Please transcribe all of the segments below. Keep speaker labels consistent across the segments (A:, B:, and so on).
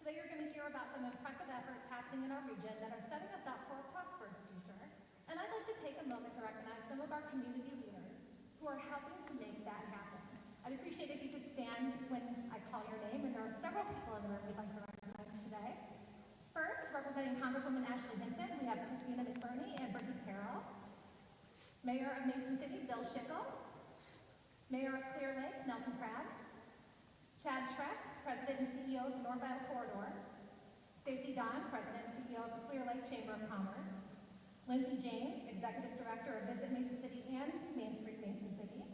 A: Today you're going to hear about some impressive efforts happening in our region that are setting us up for a prosperous future. And I'd like to take a moment to recognize some of our community leaders who are helping to make that happen. I'd appreciate if you could stand when I call your name, and there are several people in the room we'd like to recognize today. First, representing Congresswoman Ashley Hinton, we have Christina McBurney and Brittany Carroll. Mayor of Mason City, Bill Schickel. Mayor of Clear Lake, Nelson Crabb. Chad Schreck, President and CEO of the North Iowa Corridor. Stacy Don, President and CEO of the Clear Lake Chamber of Commerce. Lindsay James, Executive Director of Visit Mason City and Main Street Mason City.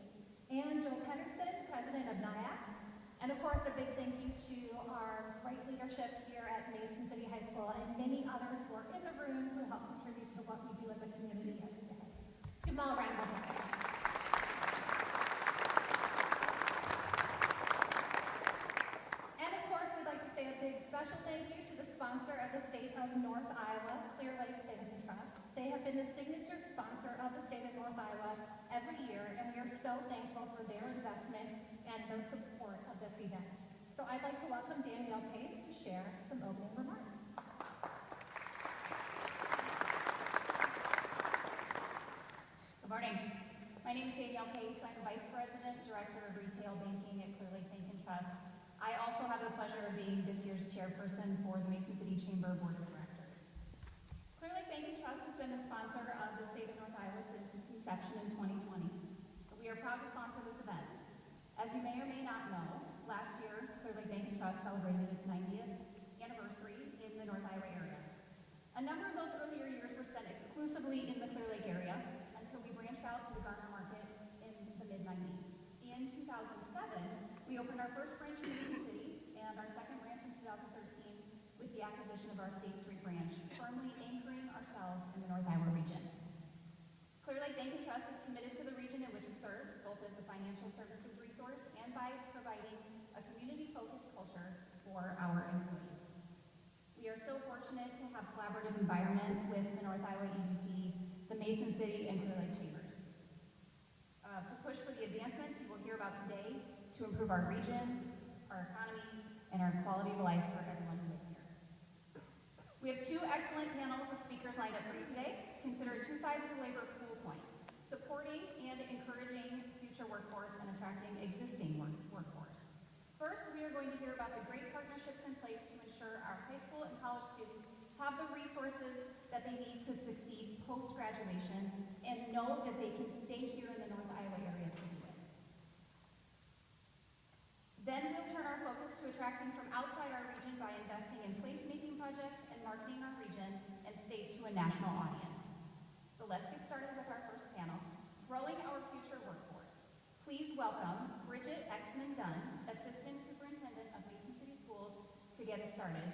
A: And Joel Pedersen, President of NIAC. And of course, a big thank you to our great leadership here at Mason City High School and many others who are in the room who help contribute to what we do as a community every day. Let's give them all a round of applause. And of course, we'd like to say a big special thank you to the sponsor of the state of North Iowa, Clear Lake Savings Trust. They have been the signature sponsor of the state of North Iowa every year, and we are so thankful for their investment and their support of this event. So I'd like to welcome Danielle Pace to share some opening remarks.
B: Good morning. My name is Danielle Pace. I'm Vice President, Director of Retail Banking at Clear Lake Bank and Trust. I also have the pleasure of being this year's chairperson for the Mason City Chamber Board of Directors. Clear Lake Bank and Trust has been a sponsor of the state of North Iowa since its inception in 2020. We are proud to sponsor this event. As you may or may not know, last year, Clear Lake Bank and Trust celebrated its 90th anniversary in the North Iowa area. A number of those earlier years were spent exclusively in the Clear Lake area until we branched out to the Garner market in the mid-90s. In 2007, we opened our first branch in Mason City and our second branch in 2013 with the acquisition of our State Street branch, firmly anchoring ourselves in the North Iowa region. Clear Lake Bank and Trust is committed to the region in which it serves, both as a financial services resource and by providing a community-focused culture for our employees. We are so fortunate to have a collaborative environment with the North Iowa EDC, the Mason City, and Clear Lake Chambers. To push for the advancements you will hear about today to improve our region, our economy, and our quality of life for everyone who lives here. We have two excellent panels of speakers lined up for you today. Consider two sides of the labor pool point, supporting and encouraging future workforce and attracting existing workforce. First, we are going to hear about the great partnerships in place to ensure our high school and college students have the resources that they need to succeed post-graduation and know that they can stay here in the North Iowa area to do it. Then we'll turn our focus to attracting from outside our region by investing in placemaking projects and marketing our region and state to a national audience. So let's get started with our first panel, Growing Our Future Workforce. Please welcome Bridget Exman Dunn, Assistant Superintendent of Mason City Schools, to get us started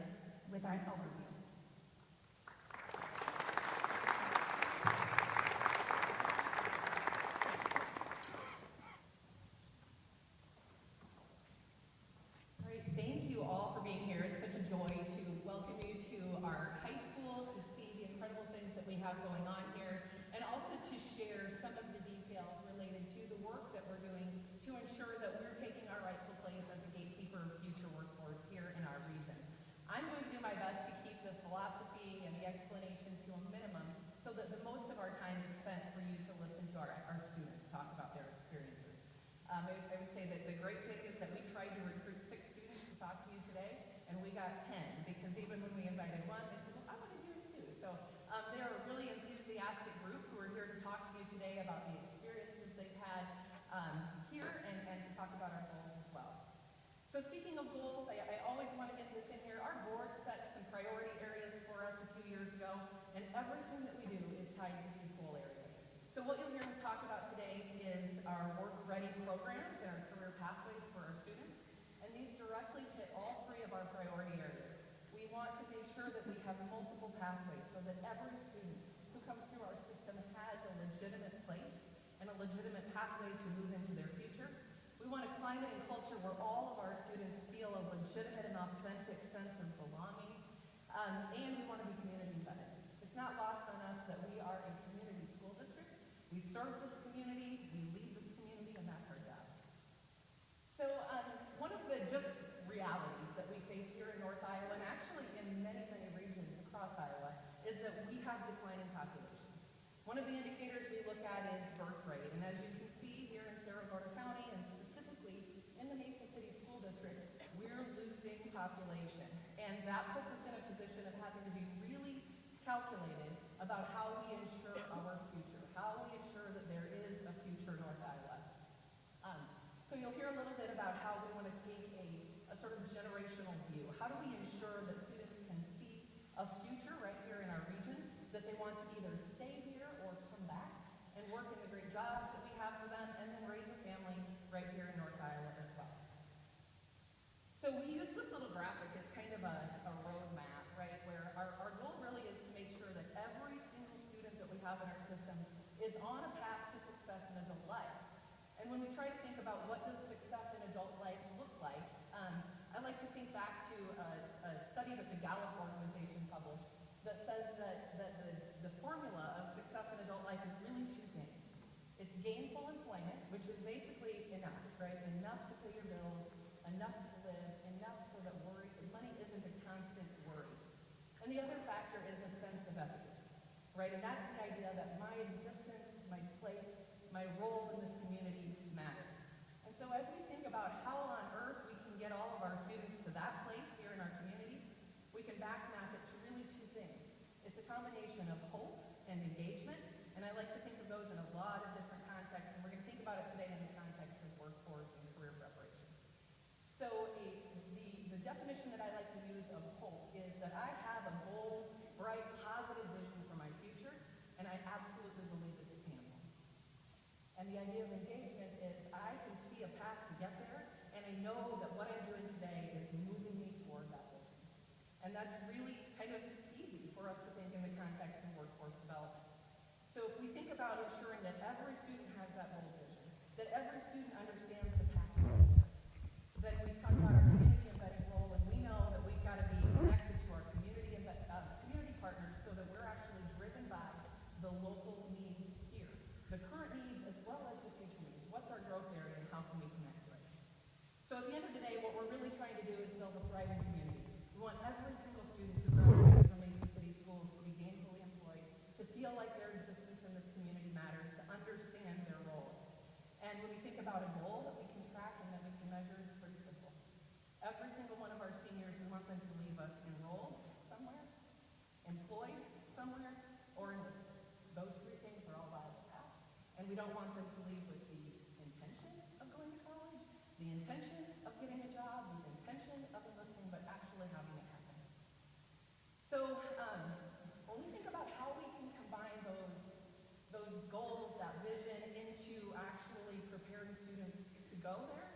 B: with our overview.
C: Thank you all for being here. It's such a joy to welcome you to our high school, to see the incredible things that we have going on here, and also to share some of the details related to the work that we're doing to ensure that we're taking our rightful place as a gatekeeper of future workforce here in our region. I'm going to do my best to keep the philosophy and the explanation to a minimum so that the most of our time is spent for you to listen to our students talk about their experiences. I would say that the great thing is that we tried to recruit 6 students to talk to you today, and we got 10, because even when we invited one, they said, well, I want to do it too. So they're a really enthusiastic group who are here to talk to you today about the experiences they've had here and to talk about our goals as well. So speaking of goals, I always want to get this in here. Our board set some priority areas for us a few years ago, and everything that we do is tied to these goal areas. So what you'll hear me talk about today is our work-ready programs and our career pathways for our students, and these directly hit all 3 of our priority areas. We want to make sure that we have multiple pathways so that every student who comes through our system has a legitimate place and a legitimate pathway to move into their future. We want a climate and culture where all of our students feel a legitimate and authentic sense of belonging, and we want to be community-vetted. It's not lost on us that we are a community school district. We serve this community, we lead this community, and that's our job. So one of the just realities that we face here in North Iowa, and sort of generational view. How do we ensure that students can see a future right here in our region, that they want to either stay here or come back and work in the great jobs that we have for them, and then raise a family right here in North Iowa as well. So we use this little graphic as kind of a roadmap, right, where our goal really is to make sure that every single student that we have in our system is on a path to success in adult life. And when we try to think about what does success in adult life look like, I like to think back to a study that the Gallup organization published that says that the formula of success in adult life is really two things. It's gainful employment, which is basically enough, right? Enough to pay your bills, enough to live, enough so that money isn't a constant worry. And the other factor is a sense of efficacy, right? And that's the idea that my existence, my place, my role in this community matters. And so as we think about how on earth we can get all of our students to that place here in our community, we can back map it to really two things. It's a combination of hope and engagement, and I like to think of those in a lot of different contexts, and we're going to think about it today in the context of workforce and career preparation. So the definition that I like to use of hope is that I have a bold, bright, positive vision for my future, and I absolutely believe it's attainable. And the idea of engagement is I can see a path to get there, and I know that what I'm doing today is moving me toward that vision. And that's really kind of easy for us to think in the context of workforce development. So if we think about ensuring that every student has that bold vision, that every student understands the path to get there, that we talk about our community embedded role, and we know that we've got to be connected to our community partners so that we're actually driven by the local needs here, the current needs as well as the future needs. What's our growth area and how can we connect to it? So at the end of the day, what we're really trying to do is build a thriving community. We want every single student who graduates from Mason City Schools to be gainfully employed, to feel like their existence in this community matters, to understand their role. And when we think about a goal that we can track and that we can measure, it's pretty simple. Every single one of our seniors, we want them to leave us enrolled somewhere, employed somewhere, or enlisted. Those three things are all viable paths. And we don't want them to leave with the intention of going to college, the intention of getting a job, the intention of enlisting, but actually having it happen. So when we think about how we can combine those goals, that vision, into actually preparing students to go there,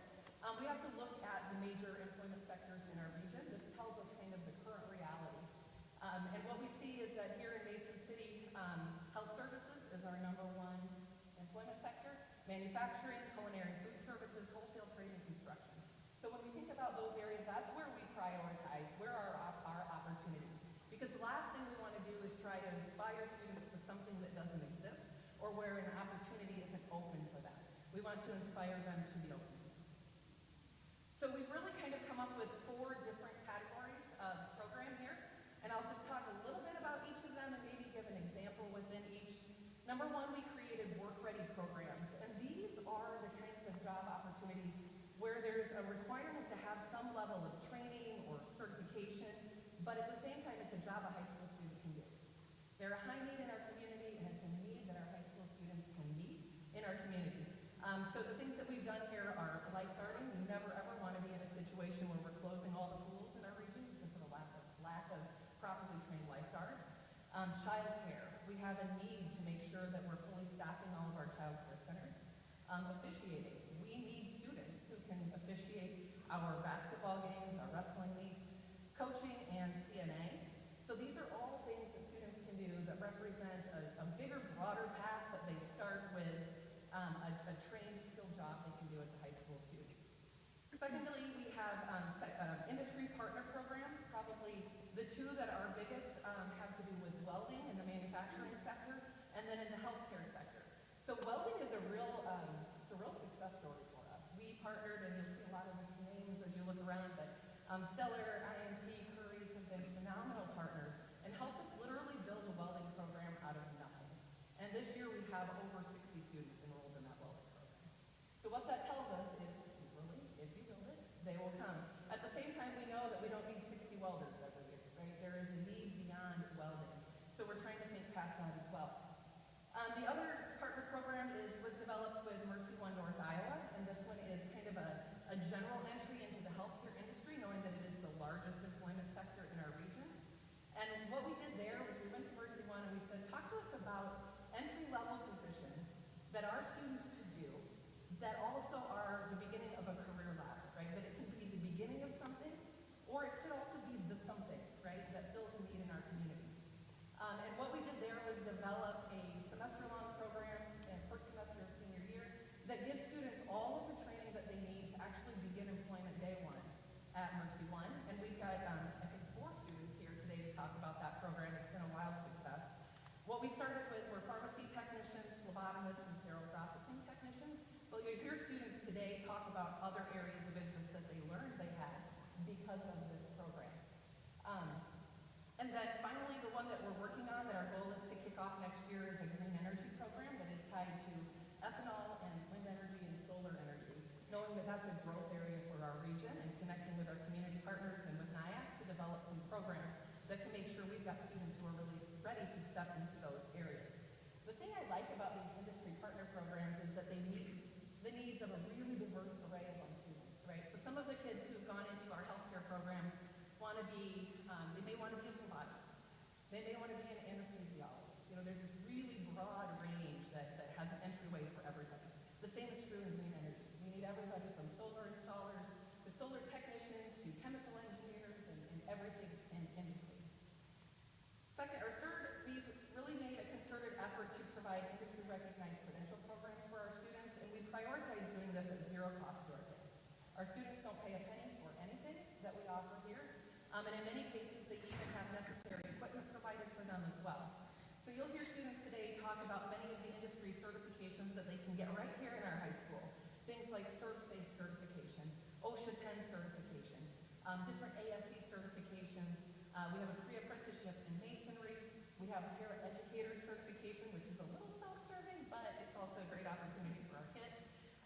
C: we have to look at the major employment sectors in our region. This tells us kind of the current reality. And what we see is that here in Mason City, health services is our #1 employment sector, manufacturing, culinary and food services, wholesale trade, and construction. So when we think about those areas, that's where we prioritize, where are our opportunities. Because the last thing we want to do is try to inspire students to something that doesn't exist or where an opportunity isn't open for them. We want to inspire them to be open. So we've really kind of come up with 4 different categories of program here, and I'll just talk a little bit about each of them and maybe give an example within each. #1, we created work-ready programs, and these are the kinds of job opportunities where there's a requirement to have some level of training or certification, but at the same time, it's a job a high school student can do. They're a high need in our community, and it's a need that our high school students can meet in our community. So the things that we've done here are lifeguarding. We never ever want to be in a situation where we're closing all the pools in our region because of the lack of properly trained lifeguards. Child care. We have a need to make sure that we're fully staffing all of our child care centers. Officiating. We need students who can officiate our basketball games, our wrestling meets, coaching, and CNA. So these are all things that students can do that represent a bigger, broader path, but they start with a trained, skilled job they can do as a high school student. Secondly, we have industry partner programs. Probably the 2 that are biggest have to do with welding in the manufacturing sector and then in the healthcare sector. So welding is a real success story for us. We partnered, and you'll see a lot of these names as you look around, but Stellar, IMT, Curry's have been phenomenal partners and helped us literally build a welding program out of nothing. And this year we have over 60 students enrolled in that welding program. So what that tells us is, literally, if you build it, they will come. At the same time, we know that we don't need 60 welders every year, right? There is a need beyond welding. So we're trying to think past that as well. The other partner program was developed with Mercy One North Iowa, and this one is kind of a general entry into the healthcare industry, no They may want to be an anesthesiologist. You know, there's this really broad range that has an entryway for everybody. The same is true in green energy. We need everybody from solar installers to solar technicians to chemical engineers and everything in between. Second or third, we've really made a concerted effort to provide industry-recognized credential programs for our students, and we prioritize doing this at zero cost to our kids. Our students don't pay a penny for anything that we offer here, and in many cases, they even have necessary equipment provided for them as well. So you'll hear students today talk about many of the industry certifications that they can get right here in our high school. Things like ServSafe certification, OSHA 10 certification, different ASE certifications. We have a pre-apprenticeship in masonry. We have a para-educator certification, which is a little self-serving, but it's also a great opportunity for our kids.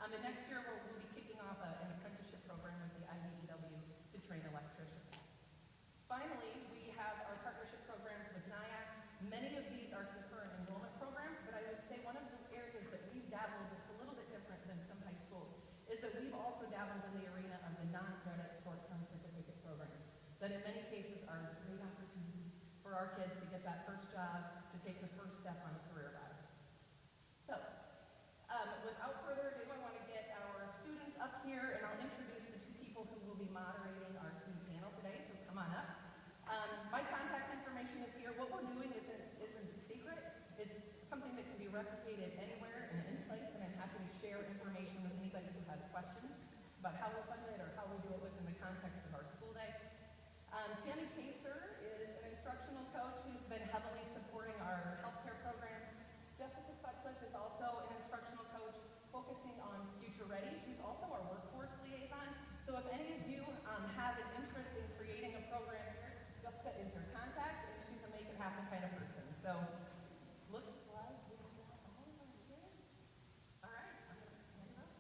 C: And next year, we'll be kicking off an apprenticeship program with the IBEW to train electricians. Finally, we have our partnership programs with NIAC. Many of these are concurrent enrollment programs, but I would say one of the areas that we've dabbled, it's a little bit different than some high schools, is that we've also dabbled in the arena of the non-credit short-term certificate programs that in many cases are great opportunities for our kids to get that first job, to take the first step on a career ladder. So, without further ado, I want to get our students up here, and I'll introduce the two people who will be moderating our student panel today, so come on up. My contact information is here. What we're doing isn't secret. It's something that can be replicated anywhere and in place, and I'm happy to share information with anybody who has questions about how we fund it or how we do it within the context of our school day. Tammy Kaser is an instructional coach who's been heavily supporting our healthcare programs. Jessica Sutcliffe is also an instructional coach focusing on Future Ready. She's also our workforce liaison. So if any of you have an interest in creating a program here, Jessica is your contact, and she's a make it happen kind of person. So looks like we have all of our kids. All right, I'm going to stand up.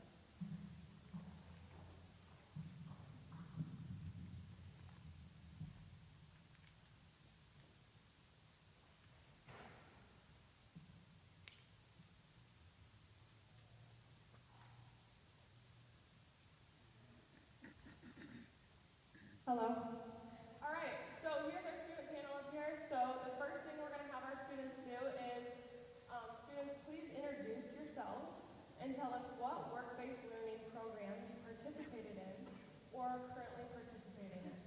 D: Hello. All right, so here's our student panel up here. So the first thing we're going to have our students do is, students, please introduce yourselves and tell us what work-based learning program you participated in or are currently participating in.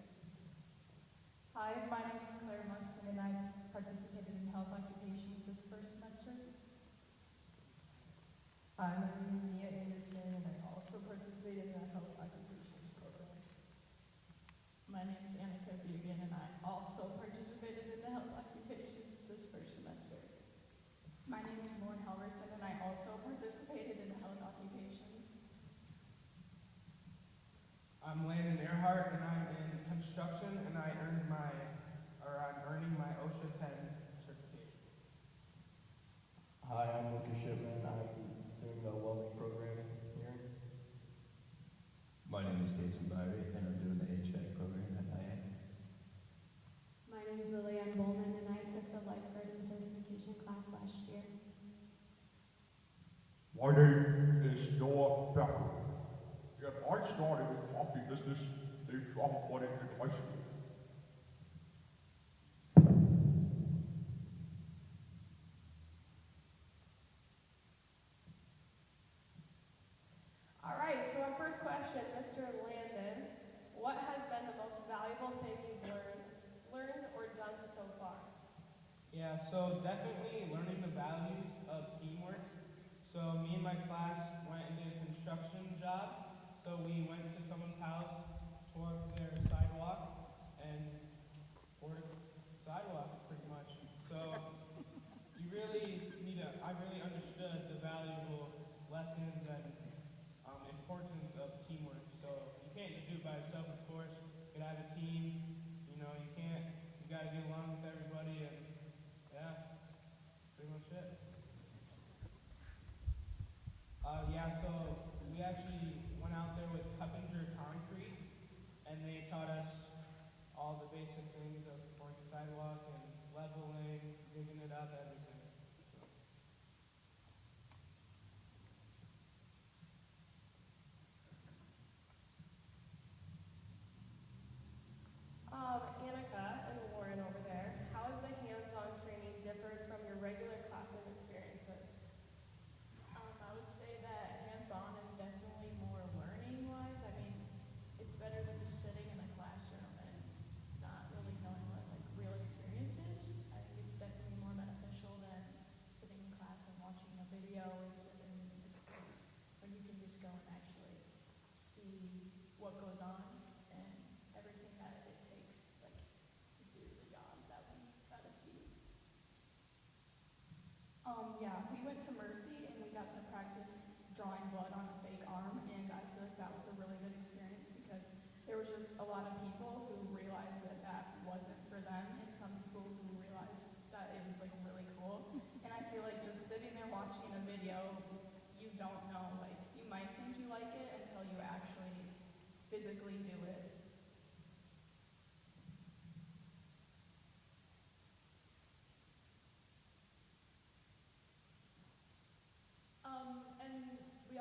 E: Hi, my name is Claire Mustin and I participated in health occupations this first semester. Hi, my name is Mia Anderson and I also participated in the health occupations program. My name is Annika Bugan and I also participated in the health occupations this first semester.
B: My name is Lauren Helverson, and I also participated in the health occupations.
F: I'm Landon Earhart, and I'm in construction, and I'm earning my OSHA 10 certification.
G: Hi, I'm Lucas Shipman. I'm doing the welding program here.
H: My name is Jason Byrie, and I'm doing the HVAC program at NIAC.
I: My name is Lillian Bowman, and I took the lifeguarding certification class last year.
J: My name is Noah Becker. Yes, I started in the coffee business age of 1 in high school.
D: All right, so our first question, Mr. Landon, what has been the most valuable thing you've learned or done so far?
F: Yeah, so definitely learning the values of teamwork. So me and my class went and did a construction job. So we went to someone's house, tore up their sidewalk, and poured a sidewalk pretty much. So I really understood the valuable lessons and importance of teamwork. So you can't just do it by yourself, of course. You gotta have a team. You gotta get along with everybody, and yeah, pretty much it. So we actually went out there with Cuppinger Concrete, and they taught us all the basic things of pouring the sidewalk and leveling, digging it up, everything.
D: Annika and Lauren over there, how has the hands-on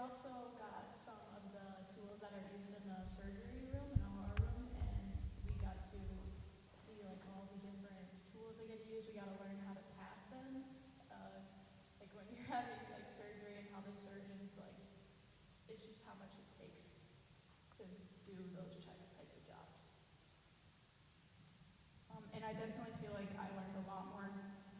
E: also got some of the tools that are used in the surgery room, in our room, and we got to see like all the different tools they get to use. We got to learn how to pass them, like when you're having like surgery and how the surgeons like, it's just how much it takes to do those types of jobs. And I definitely feel like I learned a lot more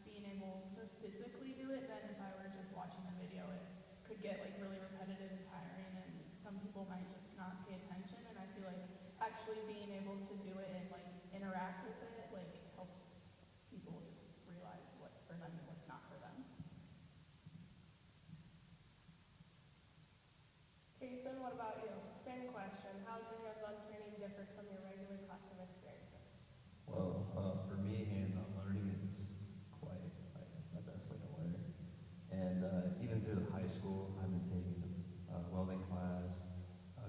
E: being able to physically do it than if I were just watching a video. It could get like really repetitive and tiring, and some people might just not pay attention. And I feel like actually being able to do it and like interact with it like helps people just realize what's for them and what's not for them.
D: Kason, what about you? Same question. How is the hands-on training different from your regular classroom experiences?
H: Well, for me, hands-on learning is quite, it's my best way to learn. And even through the high school, I've been taking welding class,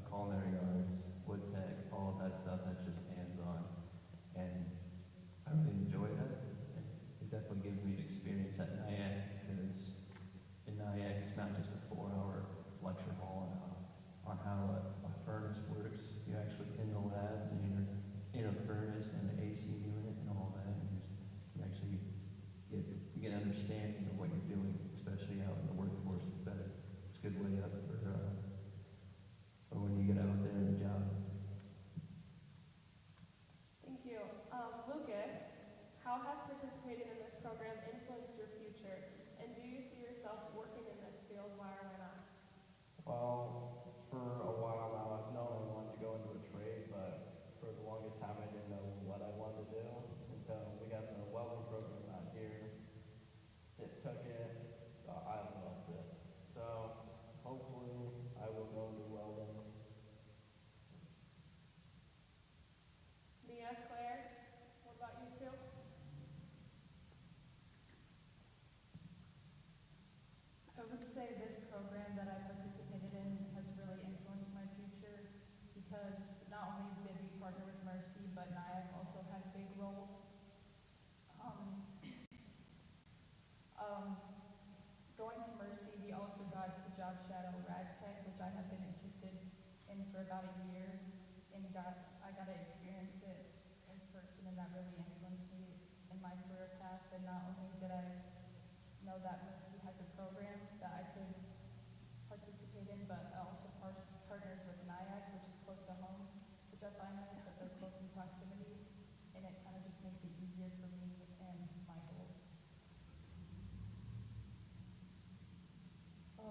H: culinary arts, wood tech, all of that stuff that's just hands-on. And I really enjoy that. It definitely gives me an experience at NIAC, because in NIAC, it's not just a 4-hour lecture hall on how a furnace works. You're actually in the labs, and you're in a furnace and the AC unit and all that, and you actually get an understanding of what you're doing, especially out in the workforce. It's better. It's a good way up for when you get out there in the job.
D: Thank you. Lucas, how has participating in this program influenced your future? And do you see yourself working in this field? Why or why not?
G: Well, for a while now, I've known I wanted to go into a trade, but for the longest time, I didn't know what I wanted to do until we got the welding program out here. It took it, I loved it. So hopefully, I will go into welding.
D: Mia, Claire, what about you two?
E: I would say this program that I participated in has really influenced my future, because not only did we partner with Mercy, but NIAC also had a big role. Going to Mercy, we also got to job shadow RadTech, which I have been interested in for about a year, and I got to experience it in person, and that really influenced me in my career path. And not only did I know that Mercy has a program that I could participate in, but I also partners with NIAC, which is close to home, which I find nice that they're close in proximity, and it kind of just makes it easier for me and my goals.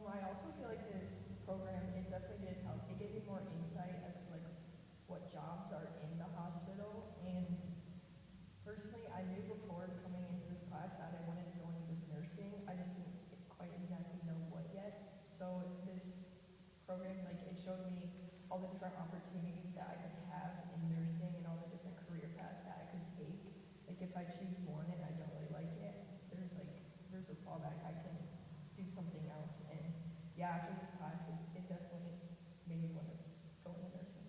K: I also feel like this program, it definitely did help. It gave me more insight as to like what jobs are in the hospital. And personally, I knew before coming into this class that I wanted to go into nursing. I just didn't quite exactly know what yet. So this program, like it showed me all the different opportunities that I could have in nursing and all the different career paths that I could take. Like if I choose one and I don't really like it, there's a fallback. I can do something else. And yeah, after this class, it definitely made me want to go into nursing.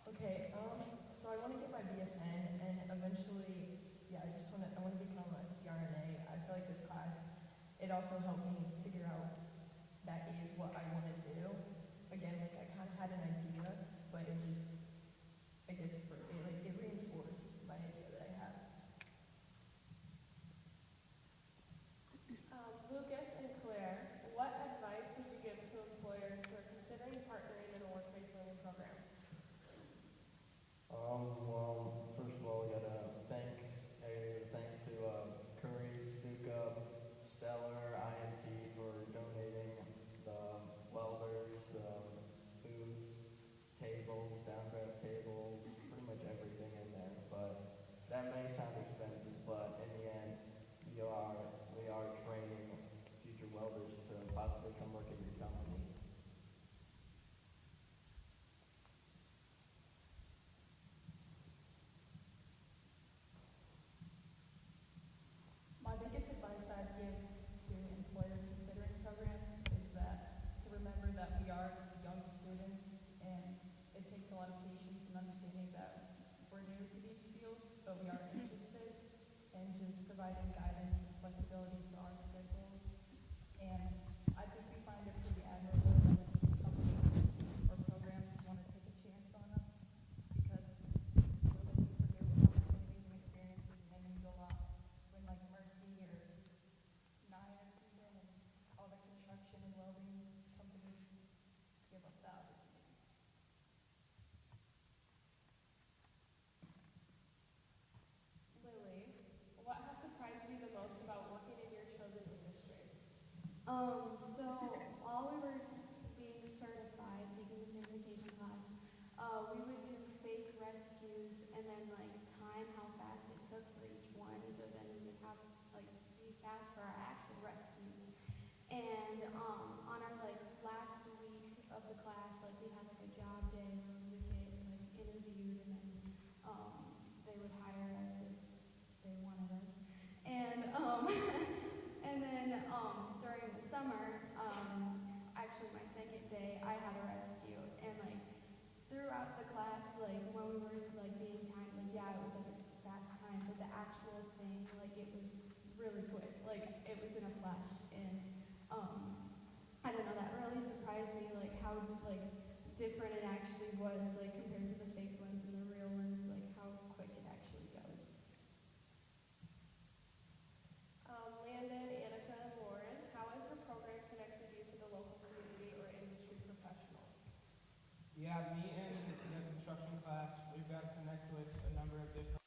K: Okay, so I want to get my BSN, and eventually, yeah, I want to become a CRNA. I feel like this class, it also helped me figure out that is what I want to do. Again, like I kind of had an idea, but it just, I guess, it reinforced my idea that I have.
D: Lucas and Claire, what advice would you give to employers who are considering partnering in a workplace learning program?
G: Well, first of all, we gotta thanks to Curry, Suka, Stellar, IMT for donating the welders, the booths, tables, downdraft tables, pretty much everything in there. But that may sound expensive, but in the end, we are training future welders to possibly come work at your company.
E: My biggest advice I'd give to employers considering programs is that to remember that we are young students, and it takes a lot of patience and understanding that we're new to these fields, but we are interested
I: So while we were being certified, taking the certification class, we would do fake rescues and then like time how fast it took for each one. So then we would have like be fast for our actual rescues. And on our like last week of the class, like we had like a job day where we would get like interviewed and then they would hire us if they wanted us. And and then during the summer, actually my second day, I had a rescue and like throughout the class, like when we were like being timed, like yeah, it was like a fast time, but the actual thing, like it was really quick, like it was in a flash. And I don't know, that really surprised me, like how like different it actually was, like compared to the fake ones and the real ones, like how quick it actually goes.
D: Landon, Annika, and Lauren, how has your program connected you to the local community or industry professionals?
F: Yeah, me and the construction class, we've got to connect with a number of different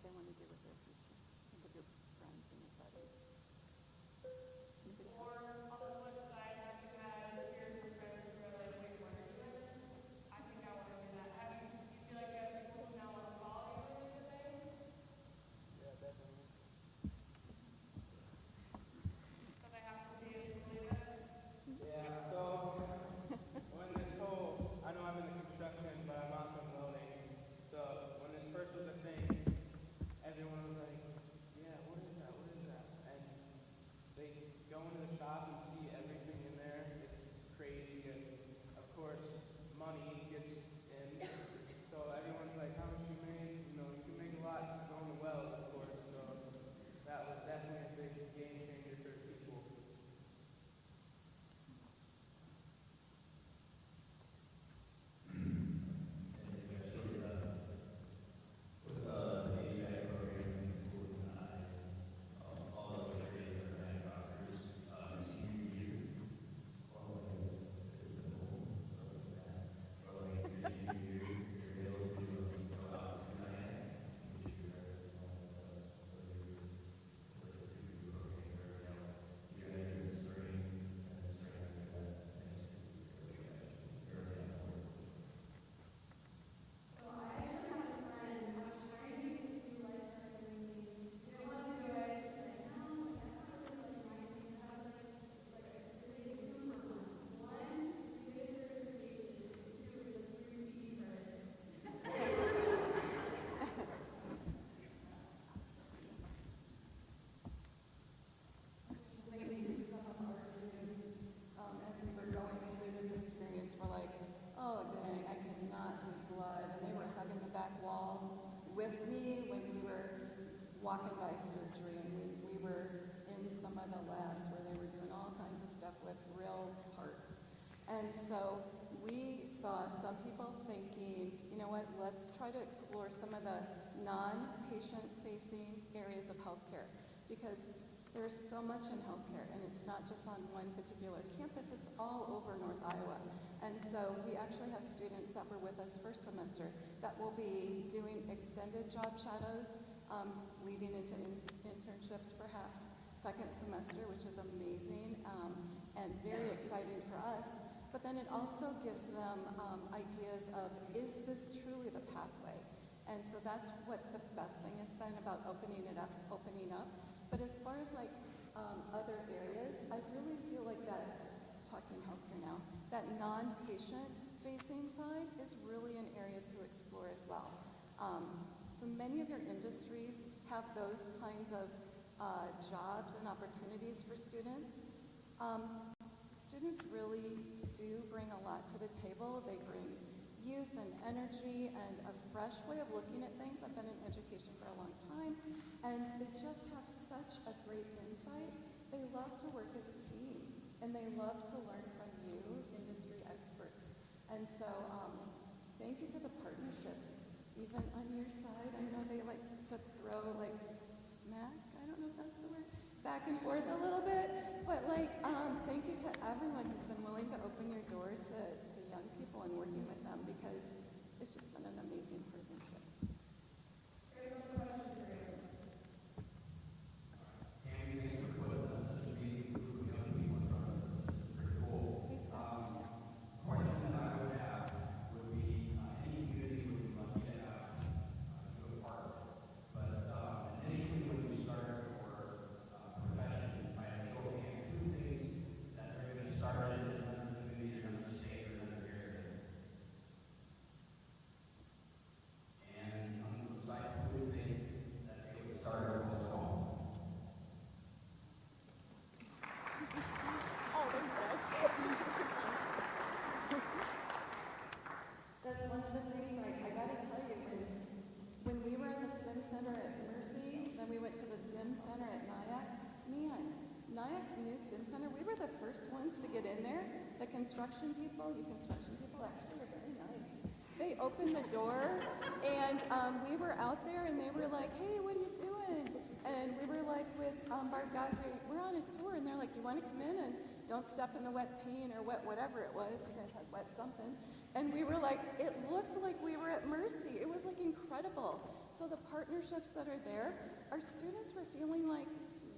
L: what they want to do with their future. Think of your friends and your buddies. Anybody else?
D: Or on the flip side, have you had peers or friends who are like, wait, what are you doing? I think I want to do that. Do you feel like you have people who now want to follow you in the things?
G: Yeah, definitely.
D: So they have to see it to believe it?
F: Yeah, so when this whole, I know I'm in the construction, but I'm also in welding. So when this first was a thing, everyone was like, yeah, what is that? What is that? And they go into the shop and see everything in there. It's crazy. And of course, money gets in. So everyone's like, how much you made? You know, you can make a lot going to weld, of course. So that was definitely a big game changer for people.
L: As we were going through this experience, we're like, oh dang, I cannot do blood. And they were hugging the back wall with me when we were walking by surgery, and we were in some of the labs where they were doing all kinds of stuff with real parts. And so we saw some people thinking, you know what, let's try to explore some of the non-patient facing areas of healthcare, because there's so much in healthcare, and it's not just on one particular campus, it's all over North Iowa. And so we actually have students that were with us first semester that will be doing extended job shadows, leading into internships perhaps second semester, which is amazing and very exciting for us. But then it also gives them ideas of, is this truly the pathway? And so that's what the best thing has been about opening up. But as far as like other areas, I really feel like that, talking healthcare now, that non-patient facing side is really an area to explore as well. So many of your industries have those kinds of jobs and opportunities for students. Students really do bring a lot to the table. They bring youth and energy and a fresh way of looking at things. I've been in education for a long time, and they just have such a great insight. They love to work as a team, and they love to learn from you, industry experts. And so thank you to the partnerships, even on your side. I know they like to throw like smack, I don't know if that's the word, back and forth a little bit, but like thank you to everyone who's been willing to open your door to young people and working with them, because it's just been an amazing partnership. That's one of the things I gotta tell you, when we were at the SIM Center at Mercy, then we went to the SIM Center at Nyack, man, Nyack's new SIM Center, we were the first ones to get in there. The construction people, you construction people actually are very nice. They opened the door, and we were out there, and they were like, hey, what are you doing? And we were like with Bart Godfrey, we're on a tour, and they're like, you wanna come in and don't step in the wet paint or wet whatever it was, you guys had wet something. And we were like, it looked like we were at Mercy. It was like incredible. also the partnerships that are there, our students were feeling like,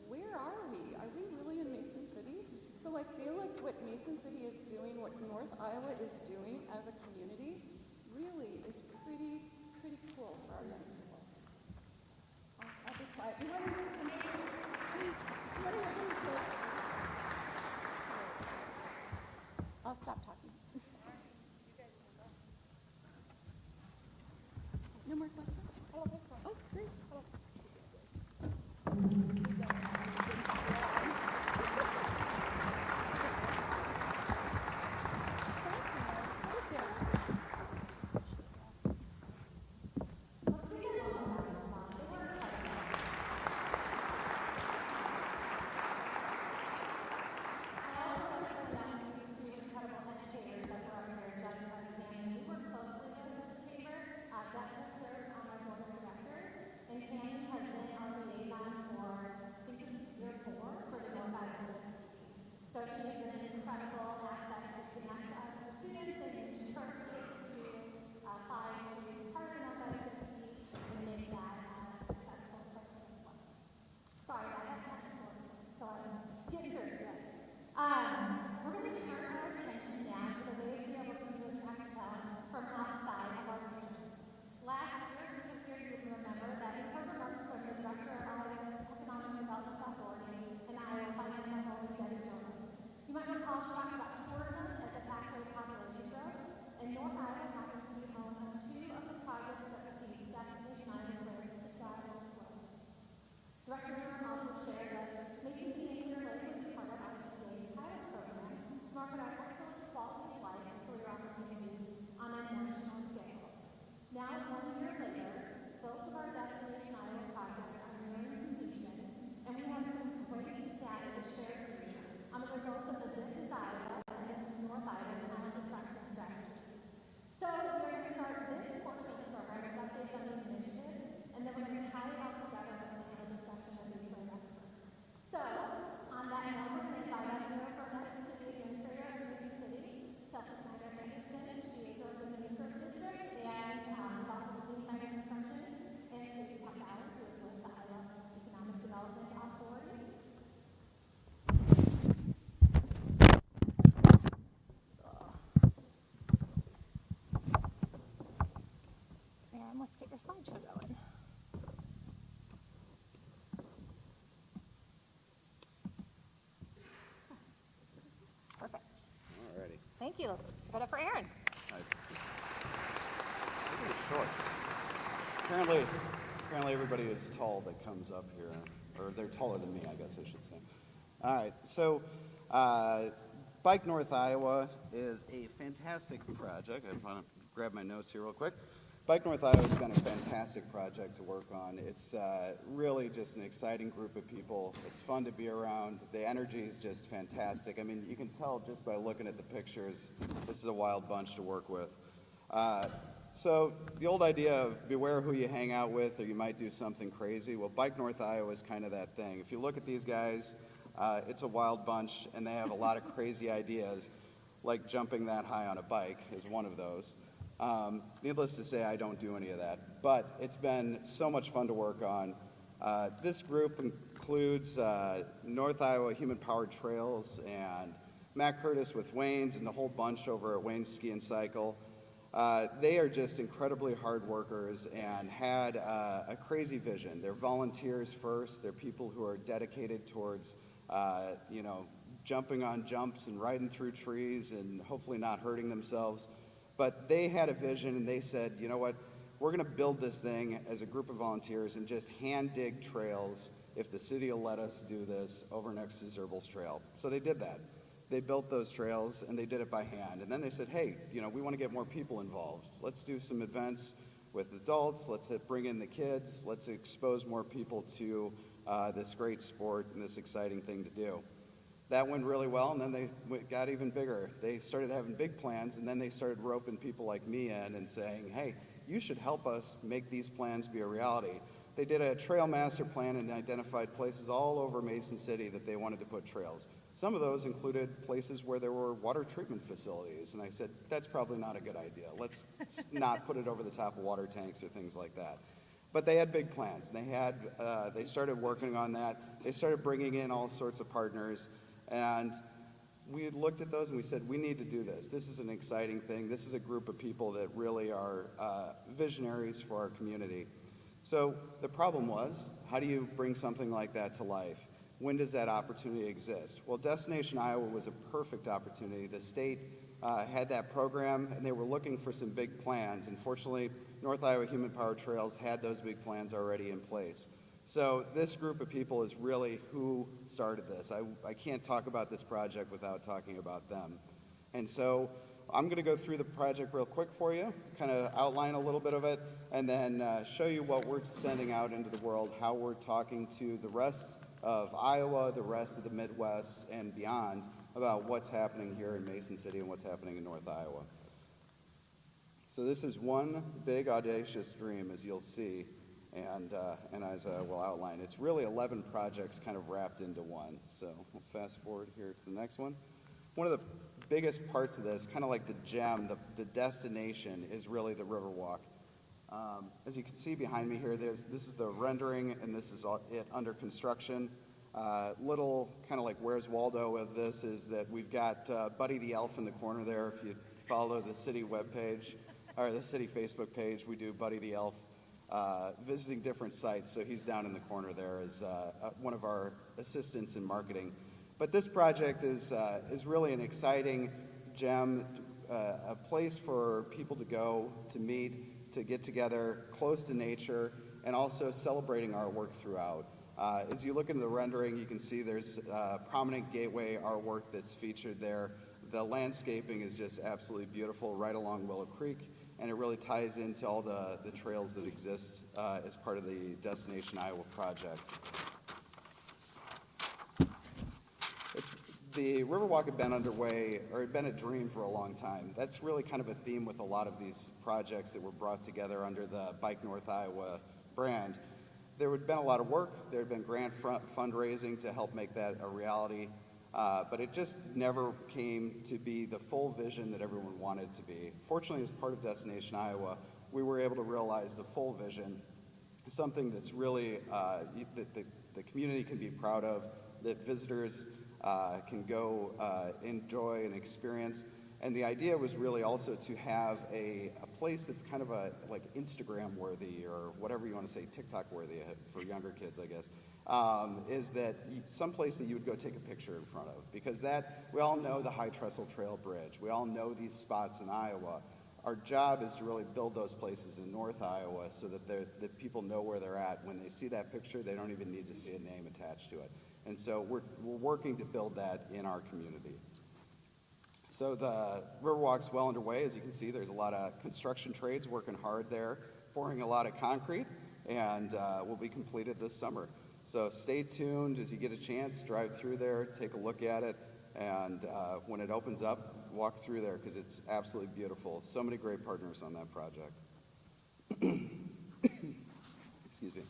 L: where are we? Are we really in Mason City? So I feel like what Mason City is doing, what North Iowa is doing as a community, really is pretty cool for our young people. I'll be quiet. You want to hear from I'll stop talking. No more questions? Oh, great. Let's get your slideshow going. Perfect.
M: Alrighty.
L: Thank you. Put it for Aaron.
M: Pretty short. Apparently everybody is tall that comes up here, or they're taller than me, I guess I should say. All right, so Bike North Iowa is a fantastic project. I want to grab my notes here real quick. Bike North Iowa has been a fantastic project to work on. It's really just an exciting group of people. It's fun to be around. The energy is just fantastic. I mean, you can tell just by looking at the pictures, this is a wild bunch to work with. So the old idea of beware who you hang out with or you might do something crazy, well, Bike North Iowa is kind of that thing. If you look at these guys, it's a wild bunch and they have a lot of crazy ideas, like jumping that high on a bike is one of those. Needless to say, I don't do any of that, but it's been so much fun to work on. This group includes North Iowa Human Powered Trails and Matt Curtis with Wayne's and the whole bunch over at Wayne's Ski and Cycle. They are just incredibly hard workers and had a crazy vision. They're volunteers first. They're people who are dedicated towards, jumping on jumps and riding through trees and hopefully not hurting themselves. But they had a vision and they said, you know what, we're going to build this thing as a group of volunteers and just hand dig trails if the city will let us do this over next to Zerbel's Trail. So they did that. They built those trails and they did it by hand. And then they said, hey, we want to get more people involved. Let's do some events with adults. Let's bring in the kids. Let's expose more people to this great sport and this exciting thing to do. That went really well, and then they got even bigger. They started having big plans, and then they started roping people like me in and saying, hey, you should help us make these plans be a reality. They did a trail master plan and identified places all over Mason City that they wanted to put trails. Some of those included places where there were water treatment facilities, and I said, that's probably not a good idea. Let's not put it over the top of water tanks or things like that. But they had big plans. They started working on that. They started bringing in all sorts of partners, and we looked at those and we said, we need to do this. This is an exciting thing. This is a group of people that really are visionaries for our community. So the problem was, how do you bring something like that to life? When does that opportunity exist? Well, Destination Iowa was a perfect opportunity. The state had that program, and they were looking for some big plans. Unfortunately, North Iowa Human Power Trails had those big plans already in place. So this group of people is really who started this. I can't talk about this project without talking about them. And so I'm going to go through the project real quick for you, kind of outline a little bit of it, and then show you what we're sending out into the world, how we're talking to the rest of Iowa, the rest of the Midwest, and beyond about what's happening here in Mason City and what's happening in North Iowa. So this is one big audacious dream, as you'll see, and as I will outline. It's really 11 projects kind of wrapped into one. So we'll fast forward here to the next one. One of the biggest parts of this, kind of like the gem, the destination, is really the Riverwalk. As you can see behind me here, this is the rendering, and this is it under construction. Little kind of like Where's Waldo of this is that we've got Buddy the Elf in the corner there. If you follow the city webpage, or the city Facebook page, we do Buddy the Elf visiting different sites. So he's down in the corner there as one of our assistants in marketing. But this project is really an exciting gem, a place for people to go, to meet, to get together, close to nature, and also celebrating our work throughout. As you look into the rendering, you can see there's prominent gateway artwork that's featured there. The landscaping is just absolutely beautiful right along Willow Creek, and it really ties into all the trails that exist as part of the Destination Iowa project. The Riverwalk had been underway, or had been a dream for a long time. That's really kind of a theme with a lot of these projects that were brought together under the Bike North Iowa brand. There had been a lot of work. There had been grant fundraising to help make that a reality, but it just never came to be the full vision that everyone wanted it to be. Fortunately, as part of Destination Iowa, we were able to realize the full vision, something that's really that the community can be proud of, that visitors can go enjoy and experience. And the idea was really also to have a place that's kind of like Instagram worthy, or whatever you want to say, TikTok worthy for younger kids, I guess, is that some place that you would go take a picture in front of. Because we all know the High Trestle Trail Bridge. We all know these spots in Iowa. Our job is to really build those places in North Iowa so that people know where they're at. When they see that picture, they don't even need to see a name attached to it. And so we're working to build that in our community. So the Riverwalk's well underway. As you can see, there's a lot of construction trades working hard there, pouring a lot of concrete, and will be completed this summer. So stay tuned as you get a chance, drive through there, take a look at it, and when it opens up, walk through there because it's absolutely beautiful. So many great partners on that project. Excuse me.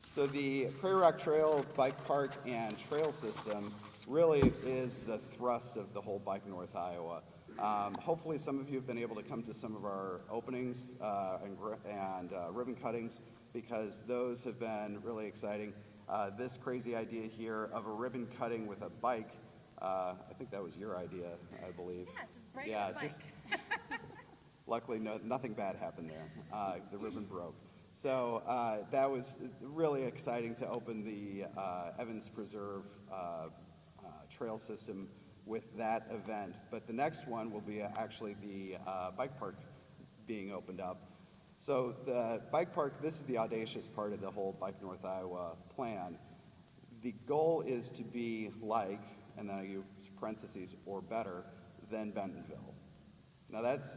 M: So the Prairie Rock Trail Bike Park and Trail System really is the thrust of the whole Bike North Iowa. Hopefully some of you have been able to come to some of our openings and ribbon cuttings, because those have been really exciting. This crazy idea here of a ribbon cutting with a bike, I think that was your idea, I believe.
A: Yeah, just break
M: Yeah,
A: the bike.
M: just luckily nothing bad happened there. The ribbon broke. So that was really exciting to open the Evans Preserve trail system with that event. But the next one will be actually the bike park being opened up. So the bike park, this is the audacious part of the whole Bike North Iowa plan. The goal is to be like, and then I use parentheses, or better than Bentonville. Now that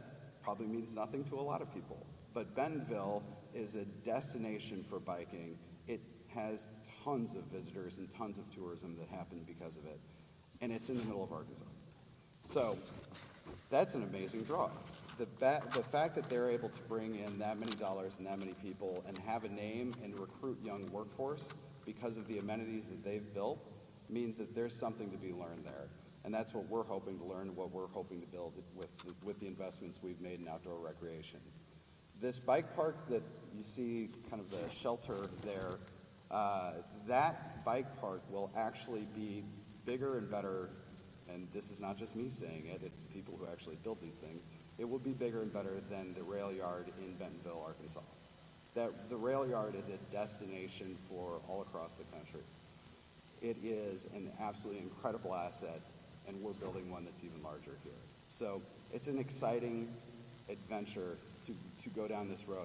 M: probably means nothing to a lot of people, but Bentonville is a destination for biking. It has tons of visitors and tons of tourism that happen because of it. And it's in the middle of Arkansas. So that's an amazing draw. The fact that they're able to bring in that many dollars and that many people and have a name and recruit young workforce because of the amenities that they've built means that there's something to be learned there. And that's what we're hoping to learn, what we're hoping to build with the investments we've made in outdoor recreation. This bike park that you see, kind of the shelter there, that bike park will actually be bigger and better, and this is not just me saying it, it's people who actually build these things. It will be bigger and better than the rail yard in Bentonville, Arkansas. The rail yard is a destination for all across the country. It is an absolutely incredible asset, and we're building one that's even larger here. So it's an exciting adventure to go down this road.